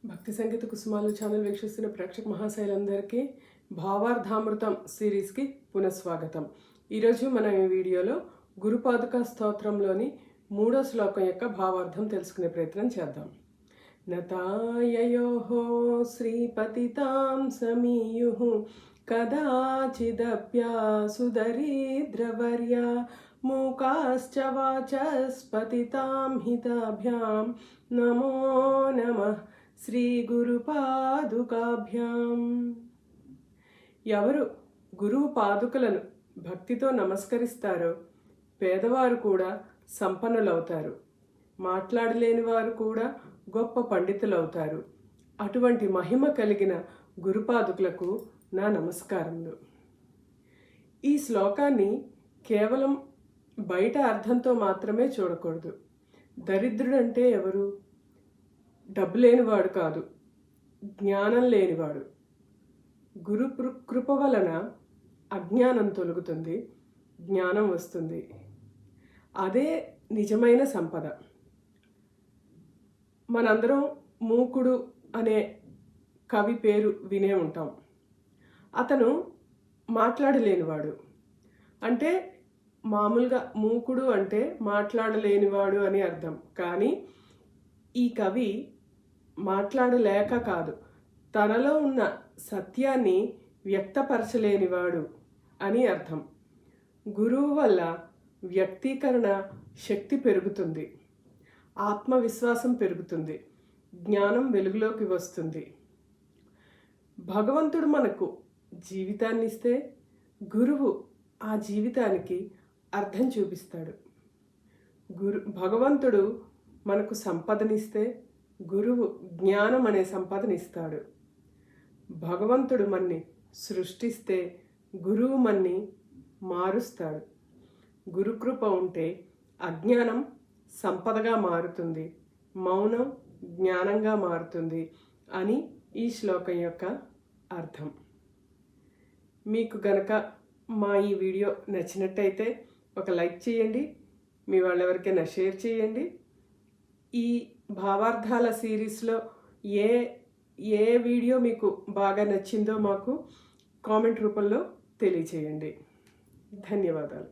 భక్తి సంగీత కుసుమాలు ఛానల్ వీక్షిస్తున్న ప్రేక్షక మహాశైలందరికీ భావార్థామృతం సిరీస్కి పునఃస్వాగతం. ఈరోజు మనం ఈ వీడియోలో గురుపాదుకా స్తోత్రంలోని 3వ శ్లోకం యొక్క భావార్థం తెలుసుకునే ప్రయత్నం చేద్దాం. నతాయయోః శ్రీపతితాం సమీయుః కదాచిదప్యాసు దరిద్రవర్యా మూకాశ్చ వాచస్పతితాం హితాభ్యాం నమో నమః శ్రీ గురుపాదుకాభ్యాం. ఎవరు గురువు పాదుకలను భక్తితో నమస్కరిస్తారో పేదవారు కూడా సంపన్నులవుతారు, మాట్లాడలేని వారు కూడా గొప్ప పండితులవుతారు. అటువంటి మహిమ కలిగిన గురుపాదుకులకు నా నమస్కారములు. ఈ శ్లోకాన్ని కేవలం బయట అర్థంతో మాత్రమే చూడకూడదు. దరిద్రుడంటే ఎవరు? డబ్బు లేనివాడు కాదు, జ్ఞానం లేనివాడు. గురు కృప వలన అజ్ఞానం తొలగుతుంది, జ్ఞానం వస్తుంది. అదే నిజమైన సంపద. మనందరం మూకుడు అనే కవి పేరు వినే ఉంటాం. అతను మాట్లాడలేనివాడు. అంటే మామూలుగా మూకుడు అంటే మాట్లాడలేనివాడు అని అర్థం. కానీ ఈ కవి మాట్లాడలేక కాదు, తనలో ఉన్న సత్యాన్ని వ్యక్తపరచలేనివాడు అని అర్థం. గురువు వల్ల వ్యక్తీకరణ శక్తి పెరుగుతుంది, ఆత్మవిశ్వాసం పెరుగుతుంది, జ్ఞానం వెలుగులోకి వస్తుంది. భగవంతుడు మనకు జీవితాన్ని ఇస్తే గురువు ఆ జీవితానికి అర్థం చూపిస్తాడు. భగవంతుడు మనకు సంపదనిస్తే గురువు జ్ఞానం అనే సంపదనిస్తాడు. భగవంతుడు మన్ని సృష్టిస్తే గురువు మన్ని మారుస్తాడు. గురుకృప ఉంటే అజ్ఞానం సంపదగా మారుతుంది, మౌనం జ్ఞానంగా మారుతుంది అని ఈ శ్లోకం యొక్క అర్థం. మీకు గనక మా ఈ వీడియో నచ్చినట్టయితే ఒక లైక్ చేయండి, మీ వాళ్ళెవరికైనా షేర్ చేయండి. ఈ భావార్థాల సిరీస్లో ఏ వీడియో మీకు బాగా నచ్చిందో మాకు కామెంట్ రూపంలో తెలియచేయండి. ధన్యవాదాలు.